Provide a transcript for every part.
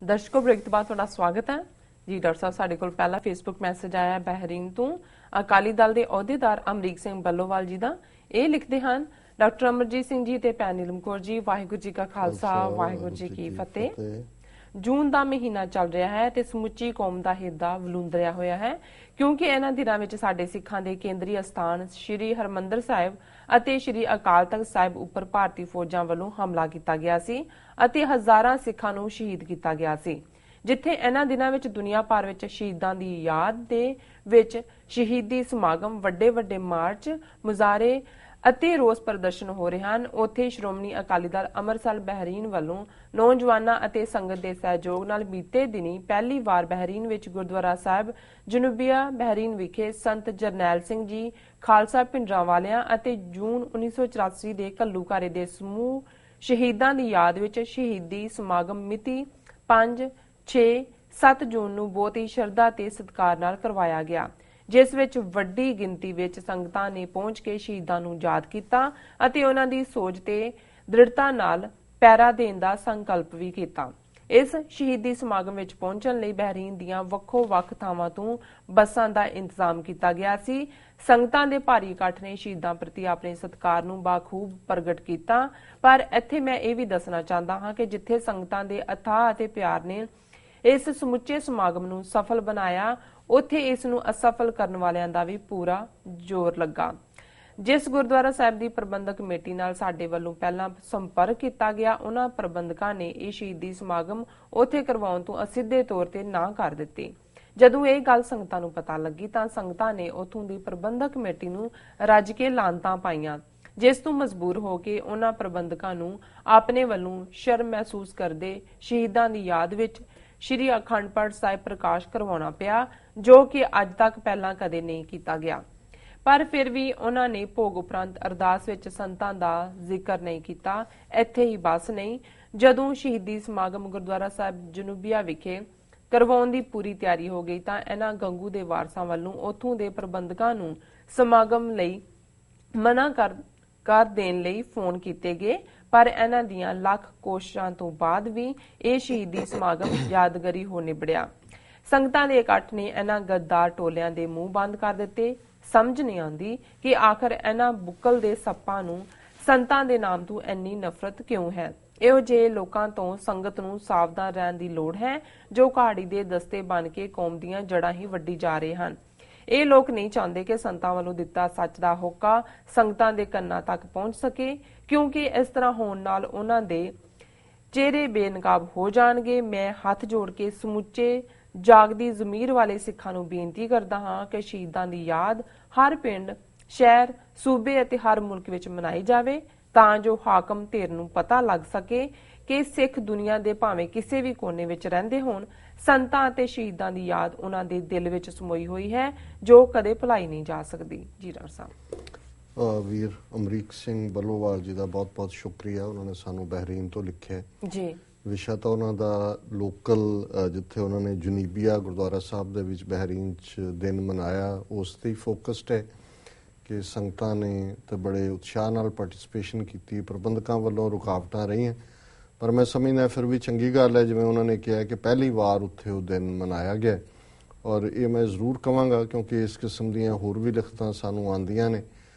दर्शकों ब्रेक तो बाद ਤੁਹਾਡਾ ਸਵਾਗਤ ਹੈ ਜੀ। ਡਾਕਟਰ ਸਾਹਿਬ ਸਾਡੇ ਕੋਲ ਪਹਿਲਾ ਫੇਸਬੁੱਕ ਮੈਸੇਜ ਆਇਆ ਬਹਿਰੀਨ ਤੋਂ ਅਕਾਲੀ ਦਲ ਦੇ ਅਹੁਦੇਦਾਰ ਅਮਰੀਕ ਸਿੰਘ ਬੱਲੋਵਾਲ ਜੀ ਦਾ। ਇਹ ਲਿਖਦੇ ਹਨ, ਡਾਕਟਰ ਅਮਰਜੀਤ ਸਿੰਘ ਜੀ ਤੇ ਭੈਣ ਨੀਲਮ ਕੌਰ ਜੀ, ਵਾਹਿਗੁਰੂ ਜੀ ਕਾ ਖਾਲਸਾ ਵਾਹਿਗੁਰੂ ਜੀ ਕੀ ਫਤਿਹ। ਜੂਨ ਦਾ ਮਹੀਨਾ ਚੱਲ ਰਿਹਾ ਹੈ ਤੇ ਸਮੁੱਚੀ ਕੌਮ ਦਾ ਹਿਰਦਾ ਵਲੂੰਦਰਿਆ ਹੋਇਆ ਹੈ ਕਿਉਂਕਿ ਇਹਨਾਂ ਦਿਨਾਂ ਵਿੱਚ ਸਾਡੇ ਸਿੱਖਾਂ ਦੇ ਕੇਂਦਰੀ ਅਸਥਾਨ ਸ਼੍ਰੀ ਹਰਮੰਦਰ ਸਾਹਿਬ ਅਤੇ ਸ਼੍ਰੀ ਅਕਾਲ ਤਖਤ ਸਾਹਿਬ ਉੱਪਰ ਭਾਰਤੀ ਫੌਜਾਂ ਵੱਲੋਂ ਹਮਲਾ ਕੀਤਾ ਗਿਆ ਸੀ ਅਤੇ ਹਜ਼ਾਰਾਂ ਸਿੱਖਾਂ ਨੂੰ ਸ਼ਹੀਦ ਕੀਤਾ ਗਿਆ ਸੀ। ਜਿੱਥੇ ਇਹਨਾਂ ਦਿਨਾਂ ਵਿੱਚ ਦੁਨੀਆ ਭਰ ਵਿੱਚ ਸ਼ਹੀਦਾਂ ਦੀ ਯਾਦ ਦੇ ਵਿੱਚ ਸ਼ਹੀਦੀ ਸਮਾਗਮ, ਵੱਡੇ ਵੱਡੇ ਮਾਰਚ, ਮੁਜ਼ਾਹਰੇ ਅਤੇ ਰੋਸ ਪ੍ਰਦਰਸ਼ਨ ਹੋ ਰਹੇ ਹਨ, ਉੱਥੇ ਸ਼੍ਰੋਮਣੀ ਅਕਾਲੀ ਦਲ ਅੰਮ੍ਰਿਤਸਰ ਬਹਿਰੀਨ ਵੱਲੋਂ ਨੌਜਵਾਨਾਂ ਅਤੇ ਸੰਗਤ ਦੇ ਸਹਿਯੋਗ ਨਾਲ ਬੀਤੇ ਦਿਨੀ ਪਹਿਲੀ ਵਾਰ ਬਹਿਰੀਨ ਵਿੱਚ ਗੁਰਦੁਆਰਾ ਸਾਹਿਬ ਜਨੂਬੀਆ ਬਹਿਰੀਨ ਵਿਖੇ ਸੰਤ ਜਰਨੈਲ ਸਿੰਘ ਜੀ ਖਾਲਸਾ ਭਿੰਡਰਾਂਵਾਲਿਆਂ ਅਤੇ ਜੂਨ 1984 ਦੇ ਘੱਲੂਘਾਰੇ ਦੇ ਸਮੂਹ ਸ਼ਹੀਦਾਂ ਦੀ ਯਾਦ ਵਿੱਚ ਸ਼ਹੀਦੀ ਸਮਾਗਮ ਮਿਤੀ 5, 6, 7 ਜੂਨ ਨੂੰ ਬਹੁਤ ਹੀ ਸ਼ਰਧਾ ਤੇ ਸਤਿਕਾਰ ਨਾਲ ਕਰਵਾਇਆ ਗਿਆ, ਜਿਸ ਵਿੱਚ ਵੱਡੀ ਗਿਣਤੀ ਵਿੱਚ ਸੰਗਤਾਂ ਨੇ ਪਹੁੰਚ ਕੇ ਸ਼ਹੀਦਾਂ ਨੂੰ ਯਾਦ ਕੀਤਾ ਅਤੇ ਉਹਨਾਂ ਦੀ ਸੋਚ ਤੇ ਦ੍ਰਿੜਤਾ ਨਾਲ ਪਹਿਰਾ ਦੇਣ ਦਾ ਸੰਕਲਪ ਵੀ ਕੀਤਾ। ਇਸ ਸ਼ਹੀਦੀ ਸਮਾਗਮ ਵਿੱਚ ਪਹੁੰਚਣ ਲਈ ਬਹਿਰੀਨ ਦੀਆਂ ਵੱਖੋ-ਵੱਖ ਥਾਵਾਂ ਤੋਂ ਬੱਸਾਂ ਦਾ ਇੰਤਜ਼ਾਮ ਕੀਤਾ ਗਿਆ ਸੀ। ਸੰਗਤਾਂ ਦੇ ਭਾਰੀ ਇਕੱਠ ਨੇ ਸ਼ਹੀਦਾਂ ਪ੍ਰਤੀ ਆਪਣੇ ਸਤਿਕਾਰ ਨੂੰ ਬਾਖੂਬ ਪ੍ਰਗਟ ਕੀਤਾ। ਪਰ ਇੱਥੇ ਮੈਂ ਇਹ ਵੀ ਦੱਸਣਾ ਚਾਹੁੰਦਾ ਹਾਂ ਕਿ ਜਿੱਥੇ ਸੰਗਤਾਂ ਦੇ ਅਥਾਹ ਅਤੇ ਪਿਆਰ ਨੇ ਇਸ ਸਮੁੱਚੇ ਸਮਾਗਮ ਨੂੰ ਸਫਲ ਬਣਾਇਆ, ਉੱਥੇ ਇਸ ਨੂੰ ਅਸਫਲ ਕਰਨ ਵਾਲਿਆਂ ਦਾ ਵੀ ਪੂਰਾ ਜ਼ੋਰ ਲੱਗਾ। ਜਿਸ ਗੁਰਦੁਆਰਾ ਸਾਹਿਬ ਦੀ ਪ੍ਰਬੰਧਕ ਕਮੇਟੀ ਨਾਲ ਸਾਡੇ ਵੱਲੋਂ ਪਹਿਲਾਂ ਸੰਪਰਕ ਕੀਤਾ ਗਿਆ, ਉਹਨਾਂ ਪ੍ਰਬੰਧਕਾਂ ਨੇ ਇਹ ਸ਼ਹੀਦੀ ਸਮਾਗਮ ਉੱਥੇ ਕਰਵਾਉਣ ਤੋਂ ਅਸਿੱਧੇ ਤੌਰ ਤੇ ਨਾ ਕਰ ਦਿੱਤੀ। ਜਦੋਂ ਇਹ ਗੱਲ ਸੰਗਤਾਂ ਨੂੰ ਪਤਾ ਲੱਗੀ ਤਾਂ ਸੰਗਤਾਂ ਨੇ ਉੱਥੋਂ ਦੀ ਪ੍ਰਬੰਧਕ ਕਮੇਟੀ ਨੂੰ ਰੱਜ ਕੇ ਲਾਂਤਾਂ ਪਾਈਆਂ, ਜਿਸ ਤੋਂ ਮਜਬੂਰ ਹੋ ਕੇ ਉਹਨਾਂ ਪ੍ਰਬੰਧਕਾਂ ਨੂੰ ਆਪਣੇ ਵੱਲੋਂ ਸ਼ਰਮ ਮਹਿਸੂਸ ਕਰਦੇ ਸ਼ਹੀਦਾਂ ਦੀ ਯਾਦ ਵਿੱਚ ਸ਼੍ਰੀ ਅਖੰਡ ਪਾਠ ਸਾਹਿਬ ਪ੍ਰਕਾਸ਼ ਕਰਵਾਉਣਾ ਪਿਆ, ਜੋ ਕਿ ਅੱਜ ਤੱਕ ਪਹਿਲਾਂ ਕਦੇ ਨਹੀਂ ਕੀਤਾ ਗਿਆ। ਪਰ ਫਿਰ ਵੀ ਉਹਨਾਂ ਨੇ ਭੋਗ ਉਪਰੰਤ ਅਰਦਾਸ ਵਿੱਚ ਸੰਤਾਂ ਦਾ ਜ਼ਿਕਰ ਨਹੀਂ ਕੀਤਾ। ਇੱਥੇ ਹੀ ਬਸ ਨਹੀਂ, ਜਦੋਂ ਸ਼ਹੀਦੀ ਸਮਾਗਮ ਗੁਰਦੁਆਰਾ ਸਾਹਿਬ ਜਨੂਬੀਆ ਵਿਖੇ ਕਰਵਾਉਣ ਦੀ ਪੂਰੀ ਤਿਆਰੀ ਹੋ ਗਈ ਤਾਂ ਇਹਨਾਂ ਗੰਗੂ ਦੇ ਵਾਰਸਾਂ ਵੱਲੋਂ ਉੱਥੋਂ ਦੇ ਪ੍ਰਬੰਧਕਾਂ ਨੂੰ ਸਮਾਗਮ ਲਈ ਮਨਾ ਕਰ ਦੇਣ ਲਈ ਫੋਨ ਕੀਤੇ ਗਏ, ਪਰ ਇਹਨਾਂ ਦੀਆਂ ਲੱਖ ਕੋਸ਼ਿਸ਼ਾਂ ਤੋਂ ਬਾਅਦ ਵੀ ਇਹ ਸ਼ਹੀਦੀ ਸਮਾਗਮ ਯਾਦਗਾਰੀ ਹੋ ਨਿਬੜਿਆ। ਸੰਗਤਾਂ ਦੇ ਇਕੱਠ ਨੇ ਇਹਨਾਂ ਗੱਦਾਰ ਟੋਲਿਆਂ ਦੇ ਮੂੰਹ ਬੰਦ ਕਰ ਦਿੱਤੇ। ਸਮਝ ਨਹੀਂ ਆਉਂਦੀ ਕਿ ਆਖਰ ਇਹਨਾਂ ਬੁੱਕਲ ਦੇ ਸੱਪਾਂ ਨੂੰ ਸੰਤਾਂ ਦੇ ਨਾਮ ਤੋਂ ਇੰਨੀ ਨਫ਼ਰਤ ਕਿਉਂ ਹੈ। ਇਹੋ ਜਿਹੇ ਲੋਕਾਂ ਤੋਂ ਸੰਗਤ ਨੂੰ ਸਾਵਧਾਨ ਰਹਿਣ ਦੀ ਲੋੜ ਹੈ, ਜੋ ਘਾੜੀ ਦੇ ਦਸਤੇ ਬਣ ਕੇ ਕੌਮ ਦੀਆਂ ਜੜ੍ਹਾਂ ਹੀ ਵੱਢੀ ਜਾ ਰਹੇ ਹਨ। ਇਹ ਲੋਕ ਨਹੀਂ ਚਾਹੁੰਦੇ ਕਿ ਸੰਤਾਂ ਵੱਲੋਂ ਦਿੱਤਾ ਸੱਚ ਦਾ ਹੋਕਾ ਸੰਗਤਾਂ ਦੇ ਕੰਨਾਂ ਤੱਕ ਪਹੁੰਚ ਸਕੇ, ਕਿਉਂਕਿ ਇਸ ਤਰ੍ਹਾਂ ਹੋਣ ਨਾਲ ਉਹਨਾਂ ਦੇ ਚਿਹਰੇ ਬੇਨਕਾਬ ਹੋ ਜਾਣਗੇ। ਮੈਂ ਹੱਥ ਜੋੜ ਕੇ ਸਮੁੱਚੇ ਜਾਗਦੀ ਜ਼ਮੀਰ ਵਾਲੇ ਸਿੱਖਾਂ ਨੂੰ ਬੇਨਤੀ ਕਰਦਾ ਹਾਂ ਕਿ ਸ਼ਹੀਦਾਂ ਦੀ ਯਾਦ ਹਰ ਪਿੰਡ, ਸ਼ਹਿਰ, ਸੂਬੇ ਅਤੇ ਹਰ ਮੁਲਕ ਵਿੱਚ ਮਨਾਈ ਜਾਵੇ, ਤਾਂ ਜੋ ਹਾਕਮ ਧਿਰ ਨੂੰ ਪਤਾ ਲੱਗ ਸਕੇ ਕਿ ਸਿੱਖ ਦੁਨੀਆ ਦੇ ਭਾਵੇਂ ਕਿਸੇ ਵੀ ਕੋਨੇ ਵਿੱਚ ਰਹਿੰਦੇ ਹੋਣ, ਸੰਤਾਂ ਅਤੇ ਸ਼ਹੀਦਾਂ ਦੀ ਯਾਦ ਉਹਨਾਂ ਦੇ ਦਿਲ ਵਿੱਚ ਸਮੋਈ ਹੋਈ ਹੈ, ਜੋ ਕਦੇ ਭੁਲਾਈ ਨਹੀਂ ਜਾ ਸਕਦੀ। ਜੀ ਡਾਕਟਰ ਸਾਹਿਬ। ਵੀਰ ਅਮਰੀਕ ਸਿੰਘ ਬੱਲੋਵਾਲ ਜੀ ਦਾ ਬਹੁਤ ਬਹੁਤ ਸ਼ੁਕਰੀਆ, ਉਹਨਾਂ ਨੇ ਸਾਨੂੰ ਬਹਿਰੀਨ ਤੋਂ ਲਿਖਿਆ ਜੀ। ਵਿਸ਼ਾ ਤਾਂ ਉਹਨਾਂ ਦਾ ਲੋਕਲ ਜਿੱਥੇ ਉਹਨਾਂ ਨੇ ਜਨੂਬੀਆ ਗੁਰਦੁਆਰਾ ਸਾਹਿਬ ਦੇ ਵਿੱਚ ਬਹਿਰੀਨ 'ਚ ਦਿਨ ਮਨਾਇਆ, ਉਸ ਤੇ ਹੀ ਫੋਕਸਡ ਹੈ ਕਿ ਸੰਗਤਾਂ ਨੇ ਤਾਂ ਬੜੇ ਉਤਸ਼ਾਹ ਨਾਲ ਪਾਰਟਿਸਿਪੇਸ਼ਨ ਕੀਤੀ। ਪ੍ਰਬੰਧਕਾਂ ਵੱਲੋਂ ਰੁਕਾਵਟਾਂ ਰਹੀਆਂ, ਪਰ ਮੈਂ ਸਮਝਦਾ ਫਿਰ ਵੀ ਚੰਗੀ ਗੱਲ ਹੈ, ਜਿਵੇਂ ਉਹਨਾਂ ਨੇ ਕਿਹਾ ਕਿ ਪਹਿਲੀ ਵਾਰ ਉੱਥੇ ਉਹ ਦਿਨ ਮਨਾਇਆ ਗਿਆ। ਔਰ ਇਹ ਮੈਂ ਜ਼ਰੂਰ ਕਹਾਂਗਾ ਕਿਉਂਕਿ ਇਸ ਕਿਸਮ ਦੀਆਂ ਹੋਰ ਵੀ ਲਿਖਤਾਂ ਸਾਨੂੰ ਆਉਂਦੀਆਂ ਨੇ,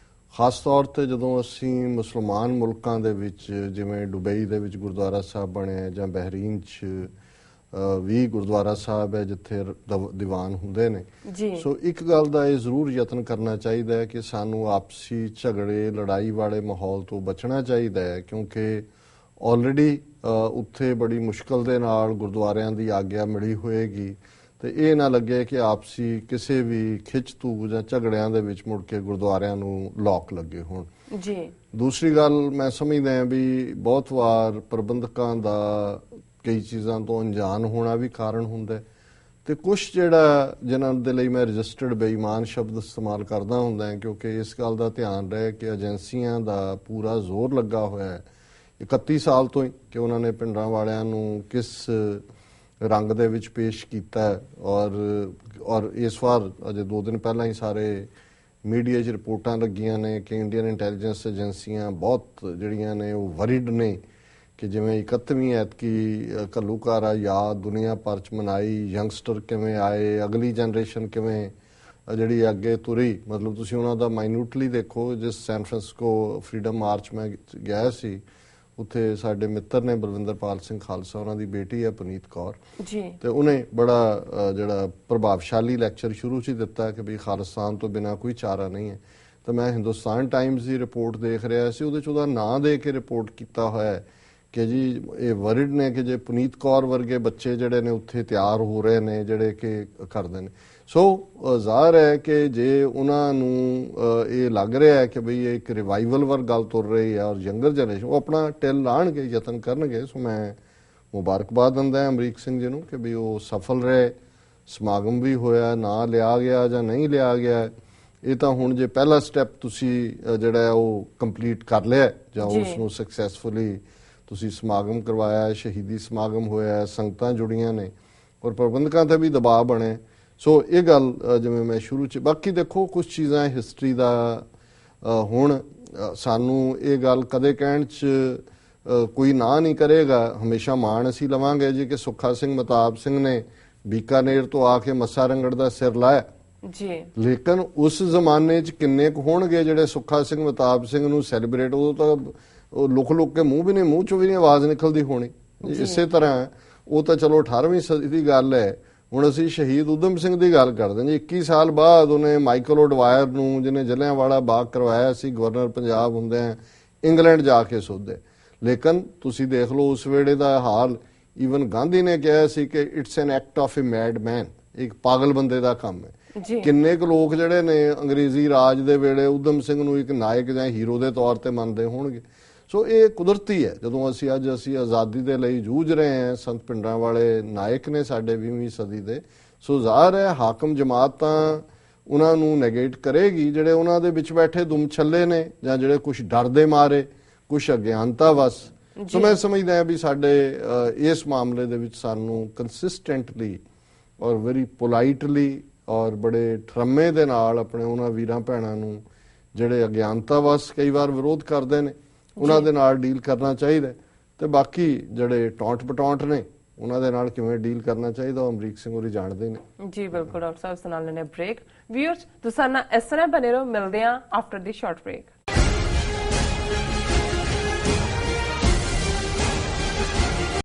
ਖਾਸ ਤੌਰ ਤੇ ਜਦੋਂ ਅਸੀਂ ਮੁਸਲਮਾਨ ਮੁਲਕਾਂ ਦੇ ਵਿੱਚ, ਜਿਵੇਂ ਦੁਬਈ ਦੇ ਵਿੱਚ ਗੁਰਦੁਆਰਾ ਸਾਹਿਬ ਬਣਿਆ ਜਾਂ ਬਹਿਰੀਨ 'ਚ ਵੀ ਗੁਰਦੁਆਰਾ ਸਾਹਿਬ ਹੈ ਜਿੱਥੇ ਦੀਵਾਨ ਹੁੰਦੇ ਨੇ। ਸੋ ਇੱਕ ਗੱਲ ਦਾ ਇਹ ਜ਼ਰੂਰ ਯਤਨ ਕਰਨਾ ਚਾਹੀਦਾ ਹੈ ਕਿ ਸਾਨੂੰ ਆਪਸੀ ਝਗੜੇ, ਲੜਾਈ ਵਾਲੇ ਮਾਹੌਲ ਤੋਂ ਬਚਣਾ ਚਾਹੀਦਾ ਹੈ, ਕਿਉਂਕਿ ਆਲਰੇਡੀ ਉੱਥੇ ਬੜੀ ਮੁਸ਼ਕਲ ਦੇ ਨਾਲ ਗੁਰਦੁਆਰਿਆਂ ਦੀ ਆਗਿਆ ਮਿਲੀ ਹੋਏਗੀ ਤੇ ਇਹ ਨਾ ਲੱਗੇ ਕਿ ਆਪਸੀ ਕਿਸੇ ਵੀ ਖਿੱਚ-ਤੂ ਜਾਂ ਝਗੜਿਆਂ ਦੇ ਵਿੱਚ ਮੁੜ ਕੇ ਗੁਰਦੁਆਰਿਆਂ ਨੂੰ ਲੋਕ ਲੱਗੇ ਹੋਣ। ਜੀ। ਦੂਸਰੀ ਗੱਲ ਮੈਂ ਸਮਝਦਾ ਹਾਂ ਵੀ ਬਹੁਤ ਵਾਰ ਪ੍ਰਬੰਧਕਾਂ ਦਾ ਕਈ ਚੀਜ਼ਾਂ ਤੋਂ ਅਣਜਾਣ ਹੋਣਾ ਵੀ ਕਾਰਨ ਹੁੰਦਾ ਤੇ ਕੁਛ ਜਿਨ੍ਹਾਂ ਦੇ ਲਈ ਮੈਂ ਰਜਿਸਟਰਡ ਬੇਈਮਾਨ ਸ਼ਬਦ ਇਸਤੇਮਾਲ ਕਰਦਾ ਹੁੰਦਾ, ਕਿਉਂਕਿ ਇਸ ਗੱਲ ਦਾ ਧਿਆਨ ਰਹੇ ਕਿ ਏਜੰਸੀਆਂ ਦਾ ਪੂਰਾ ਜ਼ੋਰ ਲੱਗਾ ਹੋਇਆ ਹੈ 31 ਸਾਲ ਤੋਂ ਹੀ ਕਿ ਉਹਨਾਂ ਨੇ ਪਿੰਡਾਂ ਵਾਲਿਆਂ ਨੂੰ ਕਿਸ ਰੰਗ ਦੇ ਵਿੱਚ ਪੇਸ਼ ਕੀਤਾ। ਔਰ ਇਸ ਵਾਰ ਅਜੇ 2 ਦਿਨ ਪਹਿਲਾਂ ਹੀ ਸਾਰੇ ਮੀਡੀਆ 'ਚ ਰਿਪੋਰਟਾਂ ਲੱਗੀਆਂ ਨੇ ਕਿ ਇੰਡੀਅਨ ਇੰਟੈਲੀਜੈਂਸ ਏਜੰਸੀਆਂ ਬਹੁਤ ਜਿਹੜੀਆਂ ਨੇ ਉਹ ਵਰਿਡ ਨੇ ਕਿ ਜਿਵੇਂ 31ਵੀਂ ਐਤਕੀ ਘੱਲੂਘਾਰਾ ਯਾਦ ਦੁਨੀਆ ਭਰ ਚ ਮਨਾਈ, ਯੰਗਸਟਰ ਕਿਵੇਂ ਆਏ, ਅਗਲੀ ਜਨਰੇਸ਼ਨ ਕਿਵੇਂ ਜਿਹੜੀ ਅੱਗੇ ਤੁਰੀ। ਮਤਲਬ ਤੁਸੀਂ ਉਹਨਾਂ ਦਾ ਮਾਈਨਿਊਟਲੀ ਦੇਖੋ। ਜਿਸ ਸੈਨ ਫਰਾਂਸਿਸਕੋ ਫਰੀडम ਮਾਰਚ ਮੈਂ ਗਿਆ ਸੀ, ਉੱਥੇ ਸਾਡੇ ਮਿੱਤਰ ਨੇ ਬਲਵਿੰਦਰਪਾਲ ਸਿੰਘ ਖਾਲਸਾ, ਉਹਨਾਂ ਦੀ ਬੇਟੀ ਹੈ ਪੁਨੀਤ ਕੌਰ ਜੀ, ਤੇ ਉਹਨੇ ਬੜਾ ਜਿਹੜਾ ਪ੍ਰਭਾਵਸ਼ਾਲੀ ਲੈਕਚਰ ਸ਼ੁਰੂ 'ਚ ਹੀ ਦਿੱਤਾ ਕਿ ਵੀ ਖਾਲਿਸਤਾਨ ਤੋਂ ਬਿਨਾਂ ਕੋਈ ਚਾਰਾ ਨਹੀਂ ਹੈ। ਤਾਂ ਮੈਂ ਹਿੰਦੁਸਤਾਨ ਟਾਈਮਜ਼ ਦੀ ਰਿਪੋਰਟ ਦੇਖ ਰਿਹਾ ਸੀ, ਉਹਦੇ 'ਚ ਉਹਦਾ ਨਾਂ ਦੇ ਕੇ ਰਿਪੋਰਟ ਕੀਤਾ ਹੋਇਆ ਹੈ ਕਿ ਜੀ ਇਹ ਵਰਿਡ ਨੇ ਕਿ ਜੇ ਪੁਨੀਤ ਕੌਰ ਵਰਗੇ ਬੱਚੇ ਜਿਹੜੇ ਨੇ ਉੱਥੇ ਤਿਆਰ ਹੋ ਰਹੇ ਨੇ ਜਿਹੜੇ ਕਿ ਕਰਦੇ ਨੇ। ਸੋ ਜ਼ਾਹਰ ਹੈ ਕਿ ਜੇ ਉਹਨਾਂ ਨੂੰ ਇਹ ਲੱਗ ਰਿਹਾ ਹੈ ਕਿ ਬਈ ਇਹ ਇੱਕ ਰਿਵਾਈਵਲ ਵਰ ਗੱਲ ਤੁਰ ਰਹੀ ਹੈ ਔਰ ਯੰਗਰ ਜਨਰੇਸ਼ਨ ਉਹ ਆਪਣਾ ਟਿਲ ਲਾਣਗੇ, ਯਤਨ ਕਰਨਗੇ। ਸੋ ਮੈਂ ਮੁਬਾਰਕਬਾਦ ਦਿੰਦਾ ਅਮਰੀਕ ਸਿੰਘ ਜੀ ਨੂੰ ਕਿ ਵੀ ਉਹ ਸਫਲ ਰਹੇ। ਸਮਾਗਮ ਵੀ ਹੋਇਆ, ਨਾਂ ਲਿਆ ਗਿਆ ਜਾਂ ਨਹੀਂ ਲਿਆ ਗਿਆ, ਇਹ ਤਾਂ ਹੁਣ ਜੇ ਪਹਿਲਾ ਸਟੈਪ ਤੁਸੀਂ ਜਿਹੜਾ ਉਹ ਕੰਪਲੀਟ ਕਰ ਲਿਆ ਜਾਂ ਉਸ ਨੂੰ ਸਕਸੈਸਫੁਲੀ ਤੁਸੀਂ ਸਮਾਗਮ ਕਰਵਾਇਆ, ਸ਼ਹੀਦੀ ਸਮਾਗਮ ਹੋਇਆ, ਸੰਗਤਾਂ ਜੁੜੀਆਂ ਨੇ ਔਰ ਪ੍ਰਬੰਧਕਾਂ ਤੇ ਵੀ ਦਬਾਅ ਬਣੇ। ਸੋ ਇਹ ਗੱਲ ਜਿਵੇਂ ਮੈਂ ਸ਼ੁਰੂ 'ਚ ਬਾਕੀ ਦੇਖੋ ਕੁਝ ਚੀਜ਼ਾਂ ਹਿਸਟਰੀ ਦਾ ਹੁਣ ਸਾਨੂੰ ਇਹ ਗੱਲ ਕਦੇ ਕਹਿਣ 'ਚ ਕੋਈ ਨਾ ਨਹੀਂ ਕਰੇਗਾ, ਹਮੇਸ਼ਾ ਮਾਣ ਅਸੀਂ ਲਵਾਂਗੇ ਜੀ ਕਿ ਸੁੱਖਾ ਸਿੰਘ ਮਤਾਬ ਸਿੰਘ ਨੇ ਬੀਕਾਨੇਰ ਤੋਂ ਆ ਕੇ ਮੱਸਾ ਰੰਗੜ ਦਾ ਸਿਰ ਲਾਇਆ ਜੀ। ਲੇਕਿਨ ਉਸ ਜ਼ਮਾਨੇ 'ਚ ਕਿੰਨੇ ਕੁ ਹੋਣਗੇ ਜਿਹੜੇ ਸੁੱਖਾ ਸਿੰਘ ਮਤਾਬ ਸਿੰਘ ਨੂੰ ਸੈਲੀਬ੍ਰੇਟ, ਉਦੋਂ ਤਾਂ ਉਹ ਲੁਕ ਕੇ ਮੂੰਹ ਵੀ ਨਹੀਂ, ਮੂੰਹ 'ਚੋਂ ਵੀ ਨਹੀਂ ਆਵਾਜ਼ ਨਿਕਲਦੀ ਹੋਣੀ। ਇਸੇ ਤਰ੍ਹਾਂ ਉਹ ਤਾਂ ਚਲੋ 18ਵੀਂ ਸਦੀ ਦੀ ਗੱਲ ਹੈ। ਹੁਣ ਅਸੀਂ ਸ਼ਹੀਦ ਊਧਮ ਸਿੰਘ ਦੀ ਗੱਲ ਕਰਦੇ ਹਾਂ ਜੀ। 21 ਸਾਲ ਬਾਅਦ ਉਹਨੇ ਮਾਈਕਲ ਓਡਵਾਇਰ ਨੂੰ, ਜਿਹਨੇ ਜਲਿਆਂਵਾਲਾ ਬਾਗ ਕਰਵਾਇਆ ਸੀ, ਗਵਰਨਰ ਪੰਜਾਬ ਹੁੰਦੇ ਆ, ਇੰਗਲੈਂਡ ਜਾ ਕੇ ਸੋਧੇ। ਲੇਕਿਨ ਤੁਸੀਂ ਦੇਖ ਲਓ ਉਸ ਵੇਲੇ ਦਾ ਹਾਲ, ਈਵਨ ਗਾਂਧੀ ਨੇ ਕਿਹਾ ਸੀ ਕਿ it's an act of a mad man, ਇੱਕ ਪਾਗਲ ਬੰਦੇ ਦਾ ਕੰਮ ਹੈ। ਕਿੰਨੇ ਕੁ ਲੋਕ ਜਿਹੜੇ ਨੇ ਅੰਗਰੇਜ਼ੀ ਰਾਜ ਦੇ ਵੇਲੇ ਊਧਮ ਸਿੰਘ ਨੂੰ ਇੱਕ ਨਾਇਕ ਜਾਂ ਹੀਰੋ ਦੇ ਤੌਰ ਤੇ ਮੰਨਦੇ ਹੋਣਗੇ। ਸੋ ਇਹ ਕੁਦਰਤੀ ਹੈ। ਜਦੋਂ ਅਸੀਂ ਅਸੀਂ ਆਜ਼ਾਦੀ ਦੇ ਲਈ ਜੂਝ ਰਹੇ ਹਾਂ, ਸੰਤ ਪਿੰਡਰਾਂ ਵਾਲੇ ਨਾਇਕ ਨੇ ਸਾਡੇ 20ਵੀਂ ਸਦੀ ਦੇ। ਸੋ ਜ਼ਾਹਰ ਹੈ ਹਾਕਮ ਜਮਾਤ ਤਾਂ ਉਹਨਾਂ ਨੂੰ ਨੈਗੇਟ ਕਰੇਗੀ ਜਿਹੜੇ ਉਹਨਾਂ ਦੇ ਵਿੱਚ ਬੈਠੇ ਦੁਮ ਛੱਲੇ ਨੇ ਜਾਂ ਜਿਹੜੇ ਕੁਝ ਡਰਦੇ ਮਾਰੇ, ਕੁਝ ਅਗਿਆਨਤਾ ਵਸ। ਸੋ ਮੈਂ ਸਮਝਦਾ ਹਾਂ ਵੀ ਸਾਡੇ ਇਸ ਮਾਮਲੇ ਦੇ ਵਿੱਚ ਸਾਨੂੰ ਕੰਸਿਸਟੈਂਟਲੀ ਔਰ ਵੈਰੀ ਪੋਲਾਈਟਲੀ ਔਰ ਬੜੇ ਠਰਮੇ ਦੇ ਨਾਲ ਆਪਣੇ ਉਹਨਾਂ ਵੀਰਾਂ ਭੈਣਾਂ ਨੂੰ ਜਿਹੜੇ ਅਗਿਆਨਤਾ ਵਸ ਕਈ ਵਾਰ ਵਿਰੋਧ ਕਰਦੇ ਨੇ ਉਹਨਾਂ ਦੇ ਨਾਲ ਡੀਲ ਕਰਨਾ ਚਾਹੀਦਾ। ਤੇ ਬਾਕੀ ਜਿਹੜੇ ਟੌਂਟ ਪਟੌਂਟ ਨੇ ਉਹਨਾਂ ਦੇ ਨਾਲ ਕਿਵੇਂ ਡੀਲ ਕਰਨਾ ਚਾਹੀਦਾ ਉਹ ਅਮਰੀਕ ਸਿੰਘ ਹੋਰੀ ਜਾਣਦੇ ਨੇ ਜੀ। ਬਿਲਕੁਲ ਡਾਕਟਰ ਸਾਹਿਬ, ਸੁਣਾ ਲੈਣੇ ਬ੍ਰੇਕ। ਵਿਊਅਰਸ ਤੁਸੀਂ ਨਾਲ ਇਸ ਤਰ੍ਹਾਂ ਬਣੇ ਰਹੋ, ਮਿਲਦੇ ਹਾਂ ਆਫਟਰ ਦੀ ਸ਼ਾਰਟ ਬ੍ਰੇਕ।